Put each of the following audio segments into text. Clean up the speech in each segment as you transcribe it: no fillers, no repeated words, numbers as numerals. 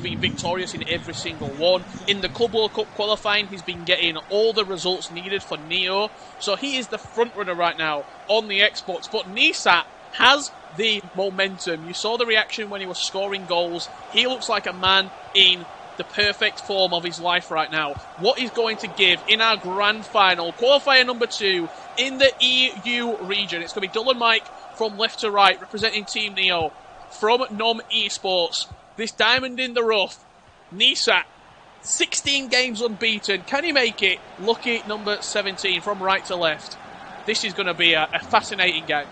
been victorious in every single one. In the Club World Cup qualifying, he's been getting all the results needed for Neo. So he is the front runner right now on the Xbox. But Neissat has the momentum. You saw the reaction when he was scoring goals. He looks like a man in the perfect form of his life right now. What he's going to give in our grand final, qualifier number 2 in the EU region. It's going to be DullenMIKE from left to right, representing Team Neo from NOM Esports. This diamond in the rough, Neissat, 16 games unbeaten. Can he make it? Lucky number 17 from right to left. This is going to be a fascinating game.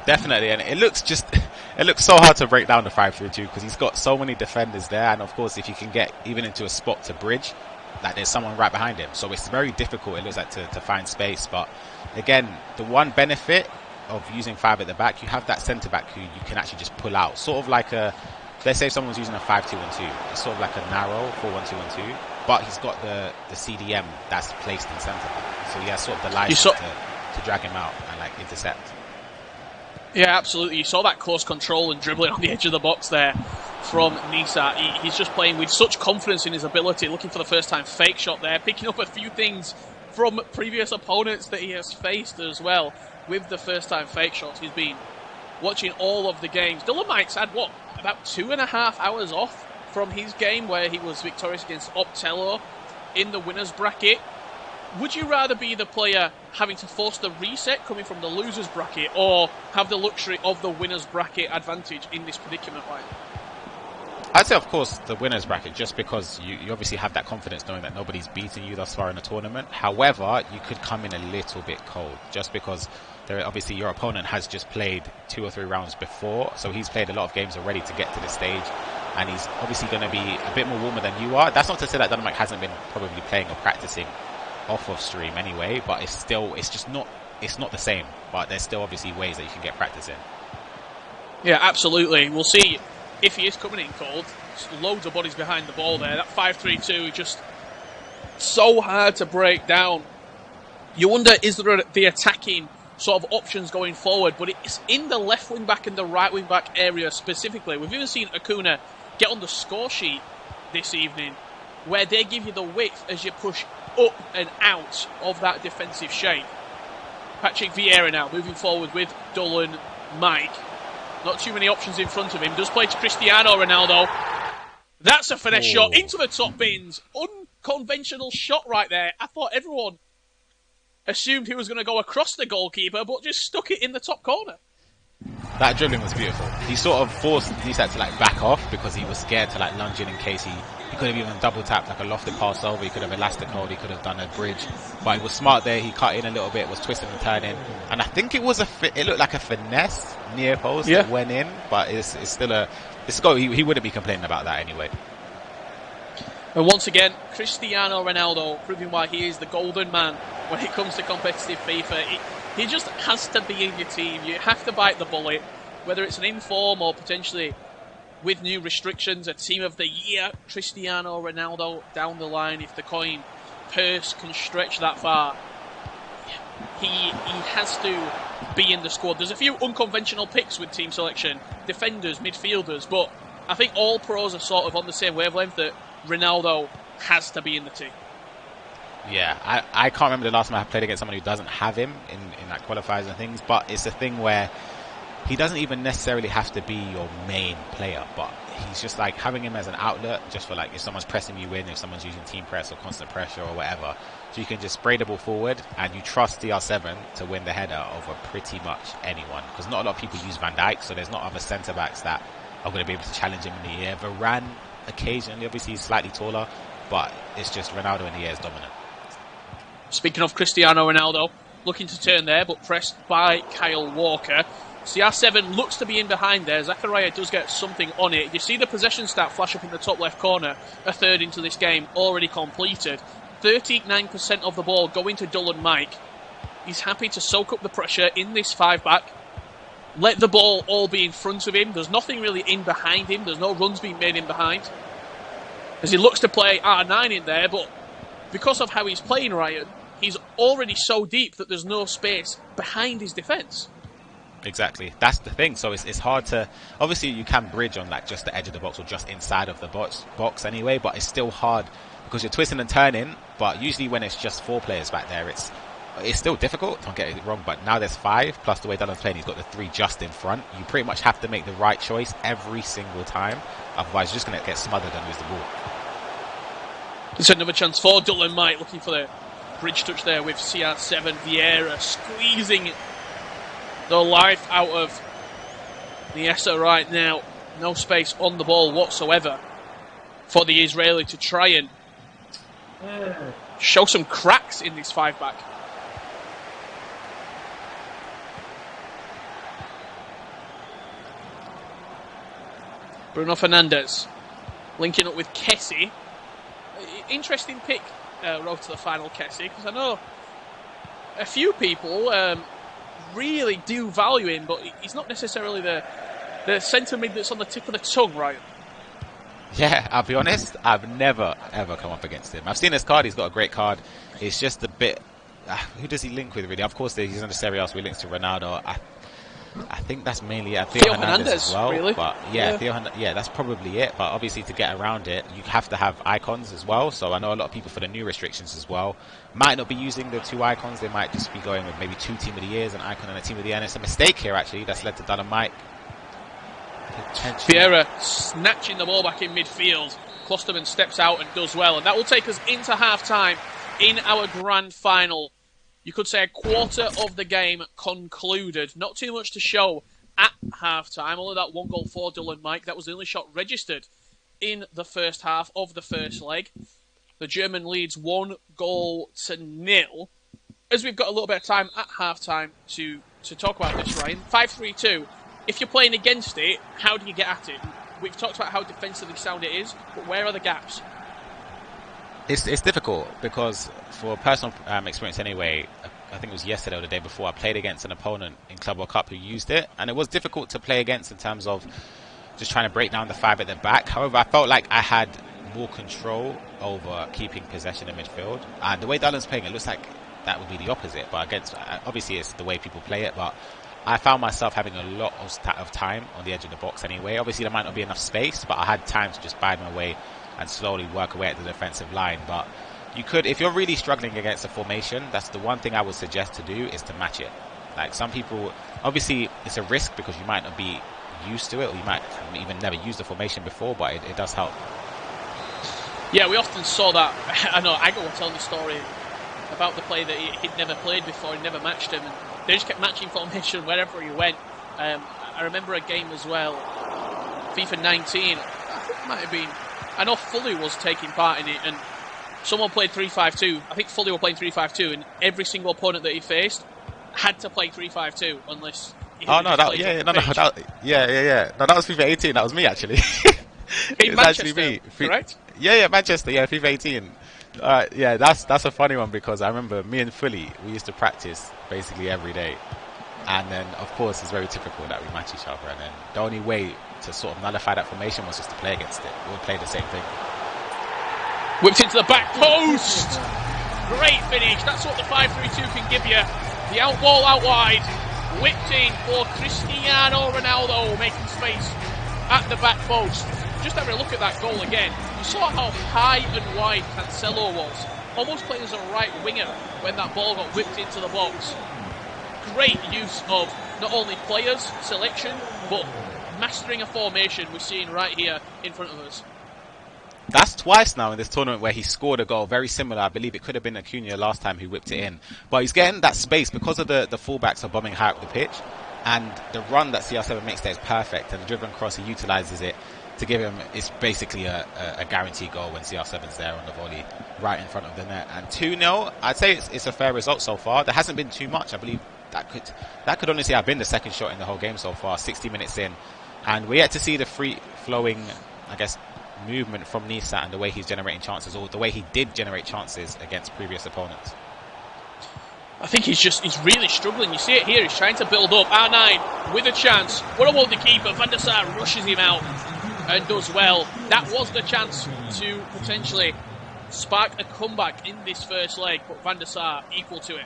Definitely, and it looks so hard to break down the 5-3-2 because he's got so many defenders there, and of course if you can get even into a spot to bridge, like there's someone right behind him, so it's very difficult, it looks like, to find space. But again, the one benefit of using 5 at the back, you have that centre back who you can actually just pull out, sort of like let's say if someone's using a 5-2-1-2, it's sort of like a narrow 4-1-2-1-2, but he's got the CDM that's placed in centre back, so he has sort of the license to drag him out and like intercept. Yeah, absolutely. You saw that close control and dribbling on the edge of the box there from Neissat. He's just playing with such confidence in his ability, looking for the first time fake shot there, picking up a few things from previous opponents that he has faced as well with the first time fake shots. He's been watching all of the games. DullenMIKE's had, about 2.5 hours off from his game where he was victorious against Optello in the winners bracket. Would you rather be the player having to force the reset coming from the losers bracket, or have the luxury of the winners bracket advantage in this predicament? I'd say, of course, the winners bracket, just because you obviously have that confidence knowing that nobody's beaten you thus far in the tournament. However, you could come in a little bit cold, just because obviously your opponent has just played 2 or 3 rounds before, so he's played a lot of games already to get to this stage, and he's obviously going to be a bit more warmer than you are. That's not to say that DullenMIKE hasn't been probably playing or practicing off of stream anyway, but it's not the same, but there's still obviously ways that you can get practice in. Yeah, absolutely. We'll see if he is coming in cold. Just loads of bodies behind the ball there. That 5-3-2 just so hard to break down. You wonder, is there the attacking sort of options going forward, but it's in the left wing back and the right wing back area specifically. We've even seen Acuna get on the score sheet this evening where they give you the width as you push up and out of that defensive shape. Patrick Vieira now moving forward with DullenMIKE. Not too many options in front of him. Does play to Cristiano Ronaldo. That's a finesse shot into the top bins. Unconventional shot right there. I thought everyone assumed he was going to go across the goalkeeper, but just stuck it in the top corner. That dribbling was beautiful. He sort of forced Neissat to back off because he was scared to lunge in case he could have even double tapped a lofted pass over. He could have elastic hold. He could have done a bridge, but he was smart there. He cut in a little bit, was twisting and turning, and I think it was it looked like a finesse near post that went in, but it's still it's goal. He wouldn't be complaining about that anyway. And once again, Cristiano Ronaldo proving why he is the golden man when it comes to competitive FIFA. He just has to be in your team. You have to bite the bullet, whether it's an inform or potentially with new restrictions, a team of the year. Cristiano Ronaldo down the line, if the coin purse can stretch that far. He has to be in the squad. There's a few unconventional picks with team selection, defenders, midfielders, but I think all pros are sort of on the same wavelength that Ronaldo has to be in the team. Yeah, I can't remember the last time I played against someone who doesn't have him in qualifiers and things, but it's a thing where he doesn't even necessarily have to be your main player, but he's just having him as an outlet just for if someone's pressing you in, if someone's using team press or constant pressure or whatever, so you can just spray the ball forward and you trust CR7 to win the header over pretty much anyone, because not a lot of people use Van Dijk, so there's not other centre backs that are going to be able to challenge him in the air. Varane occasionally, obviously he's slightly taller, but it's just Ronaldo in the air is dominant. Speaking of Cristiano Ronaldo, looking to turn there, but pressed by Kyle Walker. CR7 looks to be in behind there. Zakaria does get something on it. You see the possession stat flash up in the top left corner. A third into this game already completed. 39% of the ball going to DullenMIKE. He's happy to soak up the pressure in this 5-back. Let the ball all be in front of him. There's nothing really in behind him. There's no runs being made in behind. As he looks to play R9 in there, but because of how he's playing, Ryan, he's already so deep that there's no space behind his defence. Exactly. That's the thing. So it's hard to, obviously you can bridge on like just the edge of the box or just inside of the box anyway, but it's still hard because you're twisting and turning. But usually when it's just 4 players back there, it's still difficult. Don't get it wrong, but now there's 5 plus the way Dullen's playing, he's got the 3 just in front. You pretty much have to make the right choice every single time, otherwise you're just going to get smothered and lose the ball. It's another chance for DullenMIKE, looking for the bridge touch there with CR7. Vieira squeezing the life out of Neissat right now. No space on the ball whatsoever for the Israeli to try and show some cracks in this 5-back. Bruno Fernandes linking up with Kessie. Interesting pick, road to the final, Kessie, because I know a few people really do value him, but he's not necessarily the centre mid that's on the tip of the tongue, right? Yeah, I'll be honest, I've never ever come up against him. I've seen his card, he's got a great card. It's just a bit, who does he link with really? Of course he's in the Serie A, so he links to Ronaldo. I think that's mainly Theo Hernandez as well. Really? But yeah, that's probably it. But obviously to get around it, you have to have icons as well. So I know a lot of people for the new restrictions as well might not be using the 2 icons. They might just be going with maybe 2 Team of the Years, an icon and a Team of the Year. And it's a mistake here actually that's led to DullenMIKE. Vieira snatching the ball back in midfield. Klosterman steps out and does well, and that will take us into half-time in our grand final. You could say a quarter of the game concluded. Not too much to show at half-time. Only that 1 goal for DullenMIKE. That was the only shot registered in the first half of the first leg. The German leads 1-0. As we've got a little bit of time at half-time to talk about this, Ryan. 5-3-2. If you're playing against it, how do you get at it? We've talked about how defensively sound it is, but where are the gaps? It's difficult because for personal experience anyway, I think it was yesterday or the day before, I played against an opponent in Club World Cup who used it, and it was difficult to play against in terms of just trying to break down the 5 at the back. However, I felt like I had more control over keeping possession in midfield, and the way Dullen's playing, it looks like that would be the opposite, but against, obviously it's the way people play it, but I found myself having a lot of time on the edge of the box anyway. Obviously there might not be enough space, but I had time to just bide my way and slowly work away at the defensive line. But you could, if you're really struggling against a formation, that's the one thing I would suggest to do, is to match it. Like some people, obviously it's a risk because you might not be used to it, or you might even never used the formation before, but it does help. Yeah, we often saw that. I know Agar was telling the story about the player that he'd never played before, he never matched him, and they just kept matching formation wherever he went. I remember a game as well, FIFA 19, I think it might have been, I know Fully was taking part in it, and someone played 3-5-2. I think Fully were playing 3-5-2, and every single opponent that he faced had to play 3-5-2 unless. No, that was FIFA 18. That was me actually. It was actually me. Correct? Yeah, Manchester. Yeah, FIFA 18. Yeah, that's a funny one because I remember me and Fully, we used to practice basically every day, and then of course it's very typical that we match each other, and then the only way to sort of nullify that formation was just to play against it. We would play the same thing. Whipped into the back post. Great finish. That's what the 5-3-2 can give you. The out ball out wide. Whipped in for Cristiano Ronaldo, making space at the back post. Just having a look at that goal again. You saw how high and wide Cancelo was. Almost playing as a right winger when that ball got whipped into the box. Great use of not only players, selection, but mastering a formation we're seeing right here in front of us. That's twice now in this tournament where he scored a goal very similar. I believe it could have been Acuna last time who whipped it in. But he's getting that space because of the fullbacks are bombing high up the pitch. And the run that CR7 makes there is perfect. And the driven cross, he utilises it to give him, it's basically a guaranteed goal when CR7's there on the volley right in front of the net. And 2-0, I'd say it's a fair result so far. There hasn't been too much. I believe that could honestly have been the second shot in the whole game so far, 60 minutes in. And we're yet to see the free-flowing, I guess, movement from Neissat and the way he's generating chances, or the way he did generate chances against previous opponents. I think he's really struggling. You see it here, he's trying to build up. R9 with a chance. What about the keeper? Van der Sar rushes him out and does well. That was the chance to potentially spark a comeback in this first leg, but Van der Sar equal to it.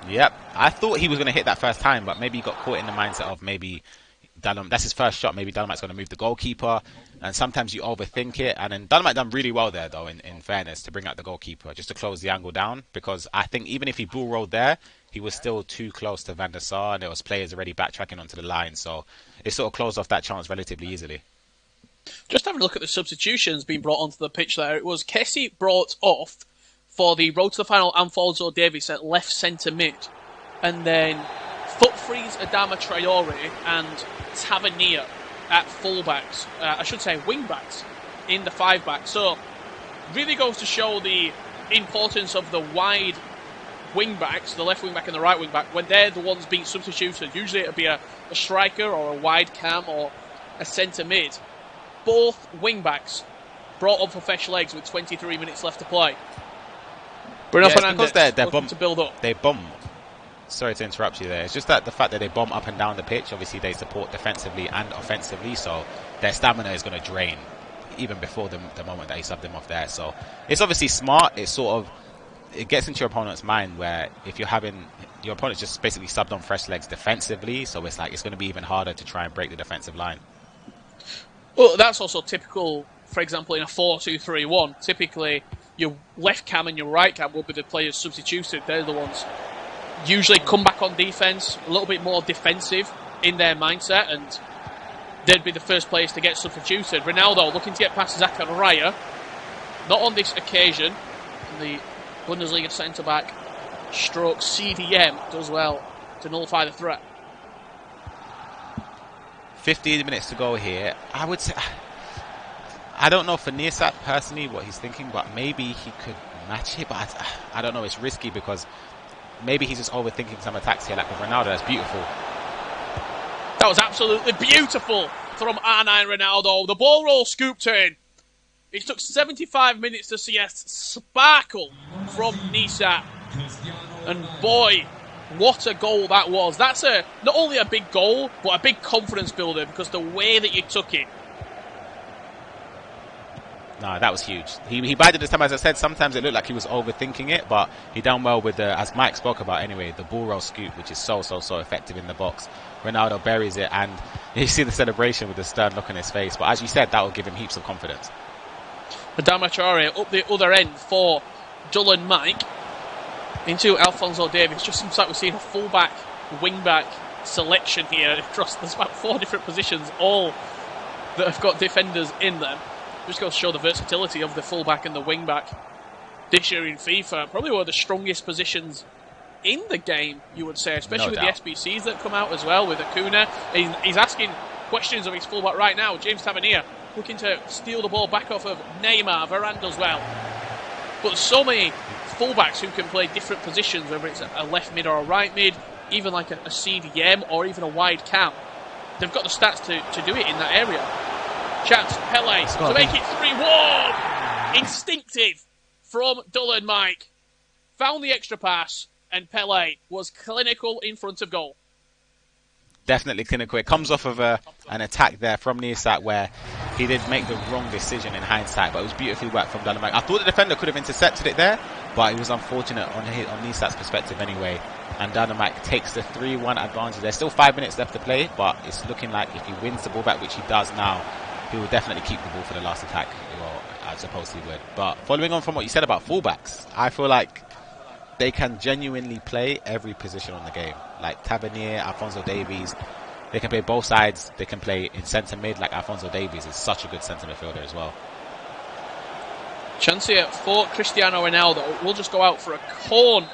Yep. I thought he was going to hit that first time, but maybe he got caught in the mindset of maybe that's his first shot. Maybe DullenMIKE's going to move the goalkeeper, and sometimes you overthink it. And then DullenMIKE done really well there, though, in fairness, to bring out the goalkeeper, just to close the angle down. Because I think even if he bull rolled there, he was still too close to Van der Sar, and there was players already backtracking onto the line. So it sort of closed off that chance relatively easily. Just having a look at the substitutions being brought onto the pitch there. It was Kessie brought off for the road to the final Alphonso Davies at left centre mid. And then Footfreeze, Adama Traore and Tavernier at fullbacks. I should say wingbacks in the 5-back. So really goes to show the importance of the wide wingbacks, the left wingback and the right wingback, when they're the ones being substituted. Usually it'll be a striker or a wide cam or a centre mid. Both wingbacks brought on for fresh legs with 23 minutes left to play. Bruno Fernandes, because they're to build up. They bomb. Sorry to interrupt you there. It's just that the fact that they bomb up and down the pitch, obviously they support defensively and offensively, so their stamina is going to drain even before the moment that you sub them off there. So it's obviously smart. It's sort of, it gets into your opponent's mind where if you're having your opponent's just basically subbed on fresh legs defensively, so it's like it's going to be even harder to try and break the defensive line. Well, that's also typical, for example, in a 4-2-3-1. Typically, your left cam and your right cam will be the players substituted. They're the ones usually come back on defence, a little bit more defensive in their mindset, and they'd be the first players to get substituted. Ronaldo looking to get past Zakaria. Not on this occasion. The Bundesliga centre-back stroke CDM does well to nullify the threat. 15 minutes to go here. I would say, I don't know for Neissat personally what he's thinking, but maybe he could match it. But I don't know. It's risky because maybe he's just overthinking some attacks here, like with Ronaldo. That's beautiful. That was absolutely beautiful from R9 Ronaldo. The ball roll scooped in. It took 75 minutes to see a sparkle from Neissat. And boy, what a goal that was. That's not only a big goal, but a big confidence builder because the way that you took it. No, that was huge. He bided his time, as I said. Sometimes it looked like he was overthinking it, but he done well with the, as Mike spoke about anyway, the ball roll scoop, which is so effective in the box. Ronaldo buries it, and you see the celebration with the stern look on his face. But as you said, that will give him heaps of confidence. Adama Traore up the other end for DullenMIKE into Alphonso Davies. Just seems like we're seeing a fullback, wingback selection here across. There's about 4 different positions, all that have got defenders in them. Just goes to show the versatility of the fullback and the wingback this year in FIFA. Probably one of the strongest positions in the game, you would say, especially with the SBCs that come out as well, with Acuna. He's asking questions of his fullback right now. James Tavernier looking to steal the ball back off of Neymar. Varane does well. But so many fullbacks who can play different positions, whether it's a left mid or a right mid, even like a CDM or even a wide cam. They've got the stats to do it in that area. Chance, Pele, to make it 3-1. Instinctive from DullenMIKE. Found the extra pass, and Pele was clinical in front of goal. Definitely clinical. It comes off of an attack there from Neissat where he did make the wrong decision in hindsight, but it was beautifully worked from DullenMIKE. I thought the defender could have intercepted it there, but it was unfortunate on Neissat's perspective anyway. And DullenMIKE takes the 3-1 advantage. There's still 5 minutes left to play, but it's looking like if he wins the ball back, which he does now, he will definitely keep the ball for the last attack, well, I suppose he would. But following on from what you said about fullbacks, I feel like they can genuinely play every position on the game. Like Tavernier, Alphonso Davies, they can play both sides. They can play in centre mid, like Alphonso Davies is such a good centre midfielder as well. Chance here for Cristiano Ronaldo. We'll just go out for a corner.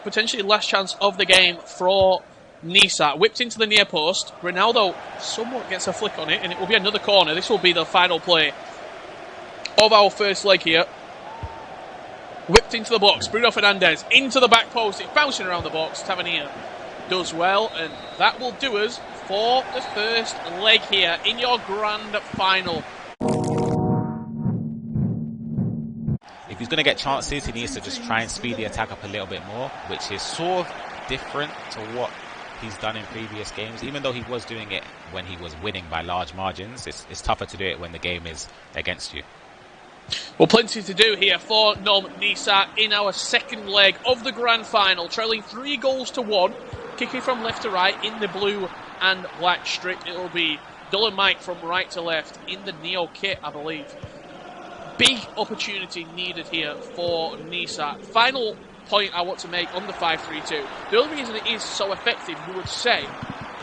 Potentially last chance of the game for Neissat. Whipped into the near post. Ronaldo somewhat gets a flick on it, and it will be another corner. This will be the final play of our first leg here. Whipped into the box. Bruno Fernandes into the back post. It's bouncing around the box. Tavernier does well, and that will do us for the first leg here in your grand final. If he's going to get chances, he needs to just try and speed the attack up a little bit more, which is sort of different to what he's done in previous games. Even though he was doing it when he was winning by large margins, it's tougher to do it when the game is against you. Well, plenty to do here for Neissat in our second leg of the grand final, trailing 3-1, kicking from left to right in the blue and black strip. It'll be DullenMIKE from right to left in the Neo kit, I believe. Big opportunity needed here for Neissat. Final point I want to make on the 5-3-2. The only reason it is so effective, you would say,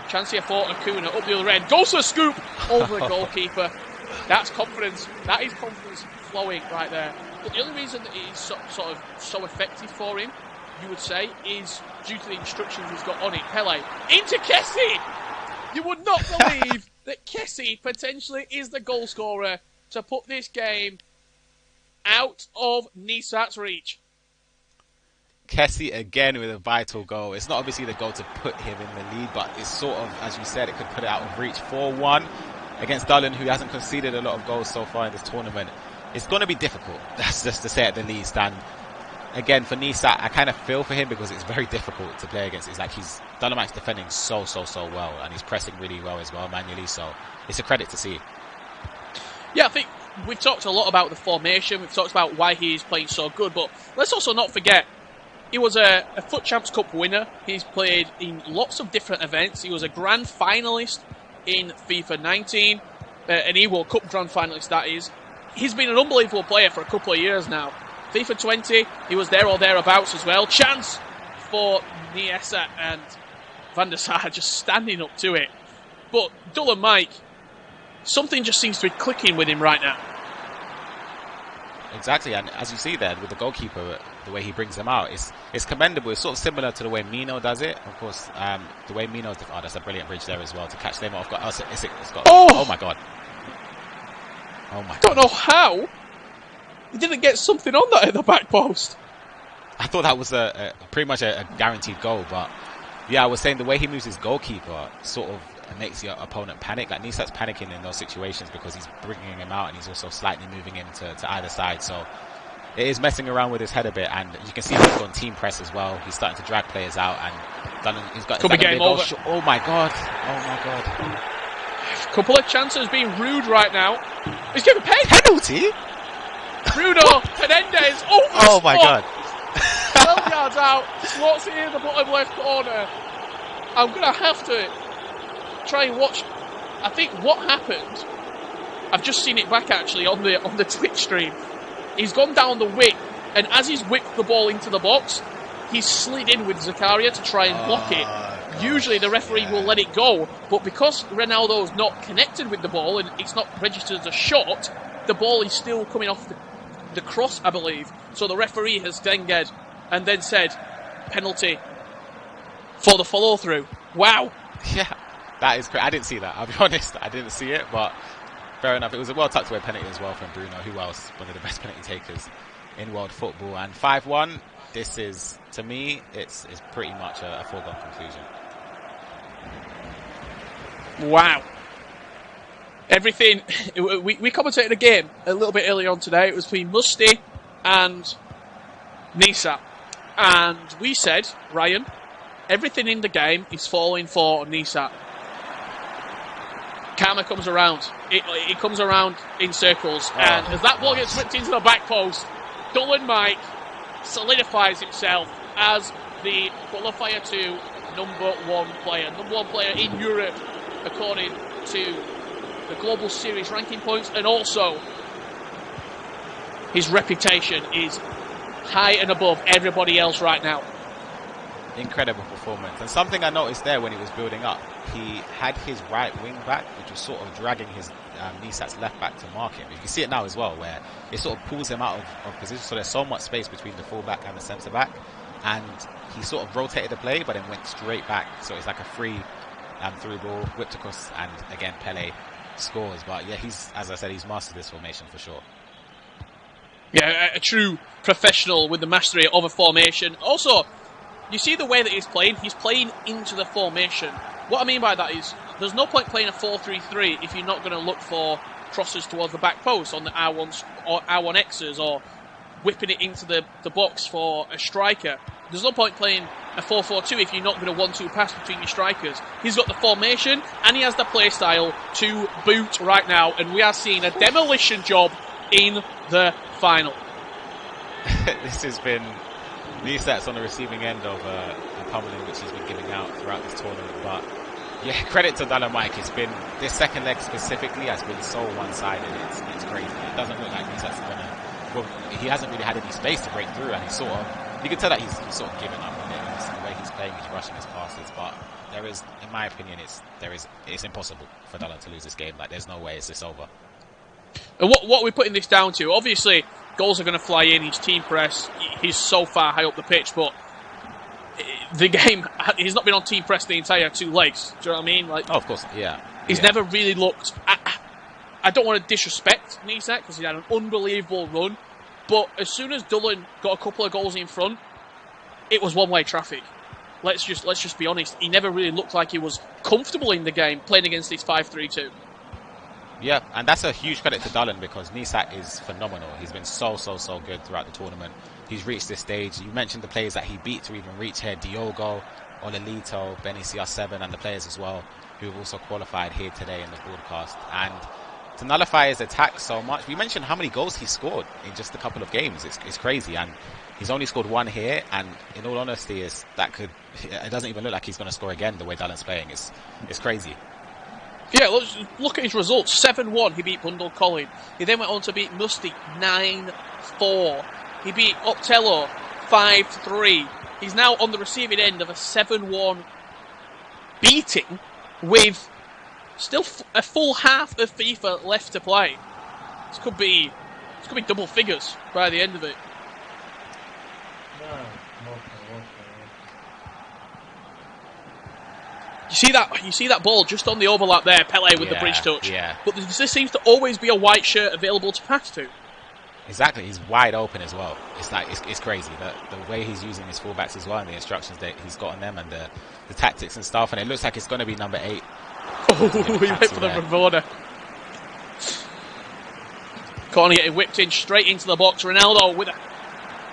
chance here for Acuna up the other end, goes for a scoop over the goalkeeper. That's confidence. That is confidence flowing right there. But the only reason that it is so effective for him, you would say, is due to the instructions he's got on it. Pele into Kessie. You would not believe that Kessie potentially is the goal scorer to put this game out of Neissat's reach. Kessie again with a vital goal. It's not obviously the goal to put him in the lead, but it's sort of, as you said, it could put it out of reach. 4-1 against Dullen, who hasn't conceded a lot of goals so far in this tournament. It's going to be difficult, that's just to say at the least. And again, for Neissat, I kind of feel for him because it's very difficult to play against. It's like DullenMIKE's defending so well, and he's pressing really well as well manually, so it's a credit to see. Yeah, I think we've talked a lot about the formation, we've talked about why he's playing so good, but let's also not forget, he was a FUT Champs Cup winner. He's played in lots of different events. He was a grand finalist in FIFA 19, an E-World Cup grand finalist, that is. He's been an unbelievable player for a couple of years now. FIFA 20, he was there or thereabouts as well. Chance for Neissat, and Van der Sar just standing up to it. But DullenMIKE, something just seems to be clicking with him right now. Exactly, and as you see there with the goalkeeper, the way he brings them out, it's commendable. It's sort of similar to the way Mino does it. Of course, the way Mino, that's a brilliant bridge there as well to catch them off. Oh my god! Oh my god! Don't know how he didn't get something on that at the back post. I thought that was pretty much a guaranteed goal, but yeah, I was saying the way he moves his goalkeeper sort of makes your opponent panic. Like Neissat's panicking in those situations because he's bringing him out and he's also slightly moving him to either side. So it is messing around with his head a bit, and you can see he's gone team press as well. He's starting to drag players out, and he's got could be game over. Oh my god! Oh my god! Couple of chances being rude right now. He's giving a penalty. Bruno Fernandes. Oh my god! 12 yards out. Slots it in the bottom left corner. I'm gonna have to try and watch. I think what happened, I've just seen it back actually on the Twitch stream. He's gone down the wing, and as he's whipped the ball into the box, he's slid in with Zakaria to try and block it. Gosh, usually the referee will let it go, but because Ronaldo's not connected with the ball and it's not registered as a shot, the ball is still coming off the cross, I believe. So the referee has then said penalty for the follow through. Wow. Yeah. That is crazy. I didn't see that. I'll be honest. I didn't see it, but fair enough. It was a well tucked away penalty as well from Bruno, who else? One of the best penalty takers in world football. And 5-1. This is, to me, it's pretty much a foregone conclusion. Wow. Everything. We commentated a game a little bit earlier on today. It was between Musty and Neissat, and we said, Ryan, everything in the game is falling for Neissat. Karma comes around. It comes around in circles. And as that ball gets whipped into the back post, DullenMIKE solidifies himself as the Qualifier 2 number one player in Europe, according to the Global Series ranking points. And also, his reputation is high and above everybody else right now. Incredible performance. And something I noticed there when he was building up, he had his right wing back, which was sort of dragging his Neissat's left back to mark him. You can see it now as well, where it sort of pulls him out of position. So there's so much space between the full back and the centre back, and he sort of rotated the play, but then went straight back. So it's like a free through ball, whipped across, and again Pele scores. But yeah, as I said, he's mastered this formation for sure. Yeah, a true professional with the mastery of a formation. Also, you see the way that he's playing into the formation. What I mean by that is, there's no point playing a 4-3-3 if you're not going to look for crosses towards the back post on the R1s or R1Xs, or whipping it into the box for a striker. There's no point playing a 4-4-2 if you're not going to 1-2 pass between your strikers. He's got the formation and he has the play style to boot right now, and we are seeing a demolition job in the final. This has been Neissat's on the receiving end of the pummeling which he's been giving out throughout this tournament. But yeah, credit to DullenMIKE. It's been this second leg specifically has been so one-sided. It's crazy. It doesn't look like Neissat's gonna. Well, he hasn't really had any space to break through, and you can tell that he's sort of given up on it. It's the way he's playing, he's rushing his passes. But there is, in my opinion, it's impossible for Dullen to lose this game. Like, there's no way it's this over. And what we're putting this down to, obviously, goals are going to fly in. His team press, he's so far high up the pitch, but the game, he's not been on team press the entire 2 legs. Do you know what I mean? Like, oh, of course, yeah. He's never really looked. I don't want to disrespect Neissat because he had an unbelievable run, but as soon as Dullen got a couple of goals in front, it was one-way traffic. Let's just be honest. He never really looked like he was comfortable in the game playing against this 5-3-2. Yeah, and that's a huge credit to Dullen because Neissat is phenomenal. He's been so good throughout the tournament. He's reached this stage. You mentioned the players that he beat to even reach here: Diogo, Olelito, CR7, and the players as well who have also qualified here today in the broadcast. And to nullify his attack so much, we mentioned how many goals he scored in just a couple of games. It's crazy, and he's only scored 1 here. And in all honesty, it doesn't even look like he's going to score again the way Dullen's playing. It's crazy. Yeah, look at his results. 7-1, he beat Bundle Colin. He then went on to beat Musty 9-4. He beat Optello 5-3. He's now on the receiving end of a 7-1 beating with still a full half of FIFA left to play. This could be double figures by the end of it. You see that ball just on the overlap there, Pele with the bridge touch. Yeah. But there seems to always be a white shirt available to pass to. Exactly, he's wide open as well. It's crazy the way he's using his fullbacks as well, and the instructions that he's got on them, and the tactics and stuff. And it looks like it's going to be number 8. Oh, he went for the Bravona. Corner getting whipped in straight into the box. Ronaldo with a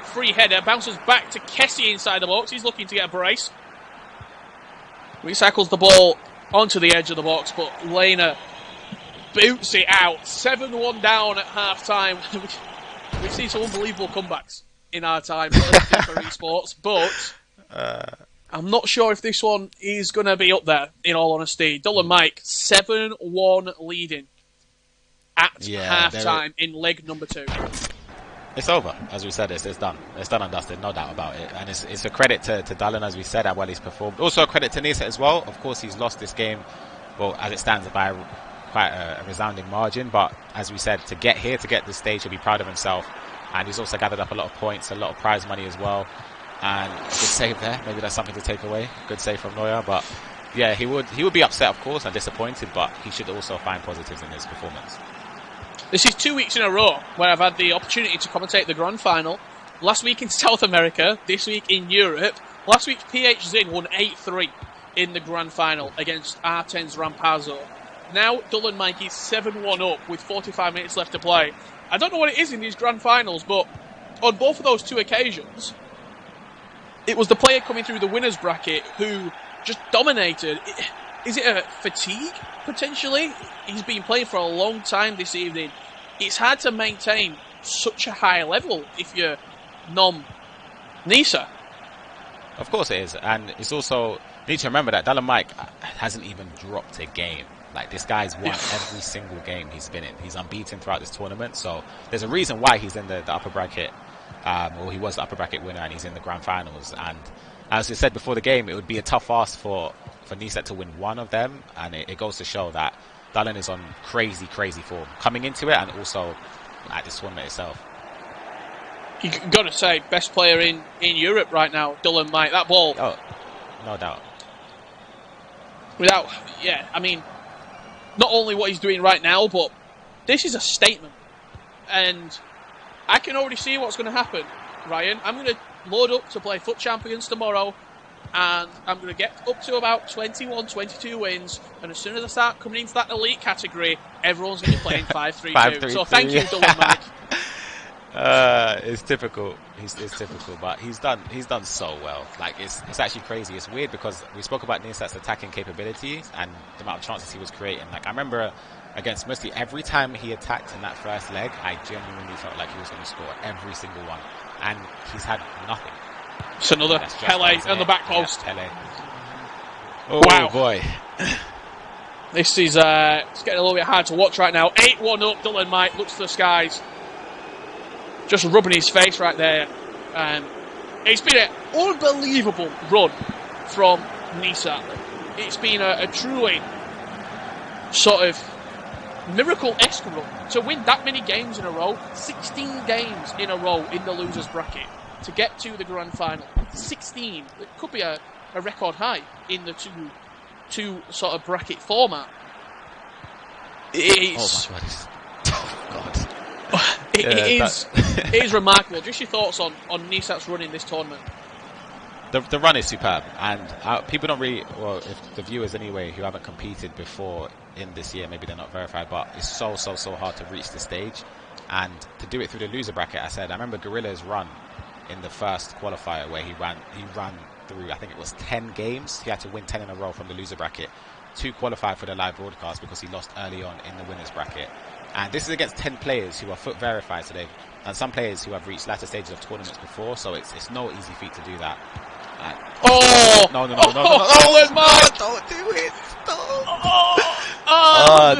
free header bounces back to Kessie inside the box. He's looking to get a brace. Recycles the ball onto the edge of the box, but Lena boots it out. 7-1 down at half-time. We've seen some unbelievable comebacks in our time for esports, but I'm not sure if this one is going to be up there, in all honesty. DullenMIKE, 7-1 leading at half-time in leg number 2. It's over, as we said. It's done. It's done and dusted, no doubt about it. And it's a credit to Dullen, as we said, how well he's performed. Also a credit to Neissat as well. Of course, he's lost this game, well, as it stands, by quite a resounding margin. But as we said, to get this stage, he'll be proud of himself. And he's also gathered up a lot of points, a lot of prize money as well. And a good save there. Maybe that's something to take away. Good save from Neuer. But yeah, he would be upset, of course, and disappointed. But he should also find positives in his performance. This is 2 weeks in a row where I've had the opportunity to commentate the Grand Final. Last week in South America, this week in Europe. Last week, PH Zin won 8-3 in the Grand Final against R10's Rampazzo. Now, DullenMIKE is 7-1 up with 45 minutes left to play. I don't know what it is in these Grand Finals, but on both of those 2 occasions, it was the player coming through the winner's bracket who just dominated. Is it a fatigue, potentially? He's been playing for a long time this evening. It's hard to maintain such a high level if you're Neissat. Of course it is. And it's also, you need to remember that DullenMIKE hasn't even dropped a game. Like, this guy's won every single game he's been in. He's unbeaten throughout this tournament. So there's a reason why he's in the upper bracket. Well, he was the upper bracket winner and he's in the Grand Finals. And as I said before the game, it would be a tough ask for Neissat to win one of them. And it goes to show that Dullen is on crazy form coming into it and also at this tournament itself. You got to say, best player in Europe right now, DullenMIKE. That ball. Oh, no doubt. I mean, not only what he's doing right now, but this is a statement. And I can already see what's going to happen, Ryan. I'm going to load up to play FUT Champions tomorrow, and I'm going to get up to about 21, 22 wins, and as soon as I start coming into that elite category, everyone's going to be playing 5-3-2. So thank you, DullenMIKE. It's typical. It's typical, but he's done so well. Like, it's actually crazy. It's weird because we spoke about Neissat's attacking capabilities and the amount of chances he was creating. Like, I remember against Musti, every time he attacked in that first leg, I genuinely felt like he was going to score every single one. And he's had nothing. It's another Pele on the back post. Yeah, Pele. Oh, wow. Boy. This is it's getting a little bit hard to watch right now. 8-1 up, DullenMIKE looks to the skies. Just rubbing his face right there. It's been an unbelievable run from Neissat. It's been a truly sort of miracle-esque run to win that many games in a row. 16 games in a row in the losers bracket to get to the grand final. 16. It could be a record high in the two sort of bracket format. It is remarkable. Just your thoughts on Neissat's run in this tournament. The run is superb, and people don't really, well, if the viewers anyway who haven't competed before in this year, maybe they're not verified, but it's so hard to reach the stage, and to do it through the loser bracket. I remember Gorilla's run in the first qualifier where he ran through, I think it was 10 games. He had to win 10 in a row from the loser bracket to qualify for the live broadcast because he lost early on in the winners bracket. And this is against 10 players who are foot verified today, and some players who have reached latter stages of tournaments before, so it's no easy feat to do that. No, DullenMIKE! Don't do it!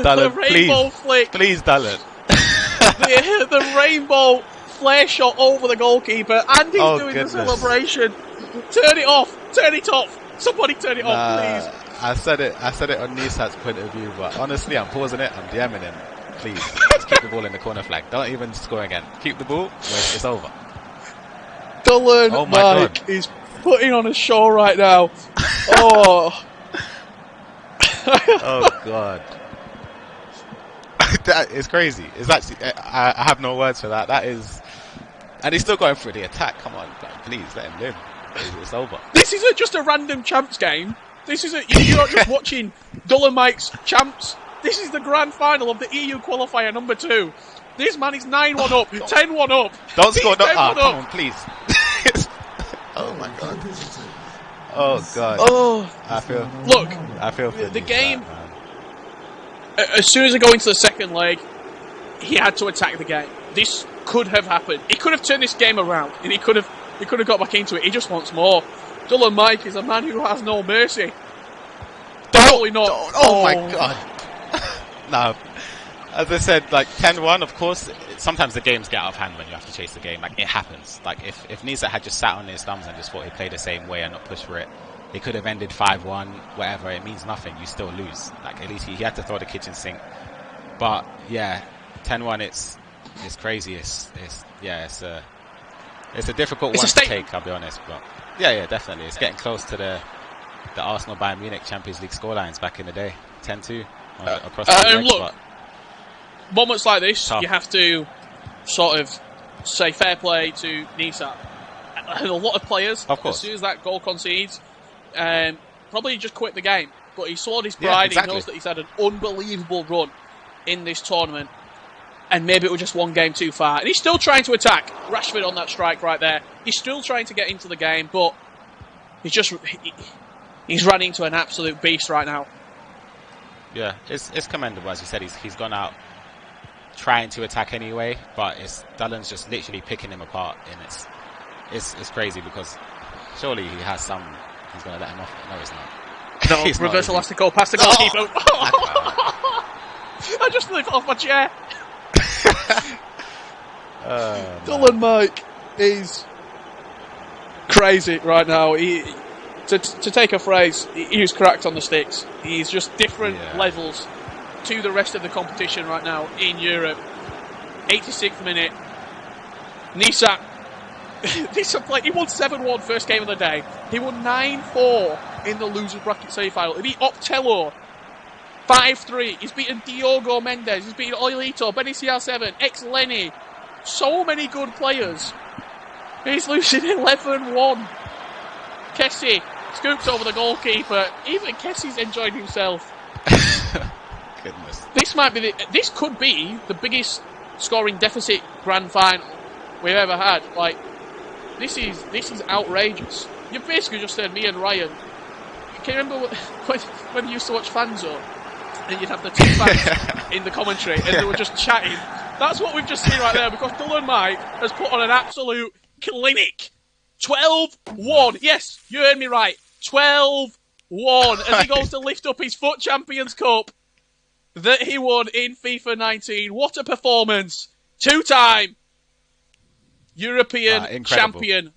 The rainbow flick. Please, Dullen. the rainbow flare shot over the goalkeeper, and he's doing the celebration. Turn it off! Turn it off! Somebody turn it off, please. I said it on Neissat's point of view, but honestly, I'm pausing it. I'm DMing him. Please, just keep the ball in the corner flag. Don't even score again. Keep the ball. It's over. DullenMIKE is putting on a show right now. Oh. Oh God. That is crazy. It's actually, I have no words for that. That is, and he's still going for the attack. Come on, please let him live. It's over. This isn't just a random champs game. This isn't, you're not just watching DullenMIKE's champs. This is the grand final of the EU qualifier number 2. This man is 9-1 up, 10-1 up. Don't score, come on, please. Oh my God. Oh God. Oh. I feel for the game. As soon as I go into the second leg, he had to attack the game. This could have happened. He could have turned this game around, and he could have got back into it. He just wants more. DullenMIKE is a man who has no mercy. Totally not. Oh my God. No. As I said, like 10-1, of course, sometimes the games get out of hand when you have to chase the game. Like, it happens. Like, if Neissat had just sat on his thumbs and just thought he'd play the same way and not push for it, it could have ended 5-1, whatever. It means nothing. You still lose. Like, at least he had to throw the kitchen sink. But, yeah, 10-1, it's crazy. It's a difficult one to take, I'll be honest. But, yeah, definitely. It's getting close to the Arsenal Bayern Munich Champions League scorelines back in the day. 10-2 across the legs, look, moments like this, tough. You have to sort of say fair play to Neissat. And a lot of players, of course, as soon as that goal concedes, probably just quit the game. But he swallowed his pride. Exactly. He knows that he's had an unbelievable run in this tournament. And maybe it was just one game too far. And he's still trying to attack. Rashford on that strike right there. He's still trying to get into the game, but he's running into an absolute beast right now. Yeah, it's commendable, as you said. He's gone out trying to attack anyway, but Dullen's just literally picking him apart, and it's crazy because surely he has some. He's going to let him off. No, he's not. No, he's reverse elastico past the goalkeeper. I just flipped off my chair. DullenMIKE is crazy right now. To take a phrase, he was cracked on the sticks. He's just different levels to the rest of the competition right now in Europe. 86th minute. Neissat played. He won 7-1 first game of the day. He won 9-4 in the losers bracket semi-final. He beat Optello 5-3. He's beaten Diogo Mendes. He's beaten Oilito, Benny CR7, ex-Lenny. So many good players. He's losing 11-1. Kessie scoops over the goalkeeper. Even Kessie's enjoying himself. Goodness. This could be the biggest scoring deficit grand final we've ever had. Like, this is outrageous. You've basically just said me and Ryan. Can you remember when we used to watch Fanzone? and you'd have the two fans in the commentary, and they were just chatting. That's what we've just seen right there, because DullenMIKE has put on an absolute clinic. 12-1. Yes, you heard me right. 12-1 as he goes to lift up his FUT Champions Cup that he won in FIFA 19. What a performance. Two-time European champion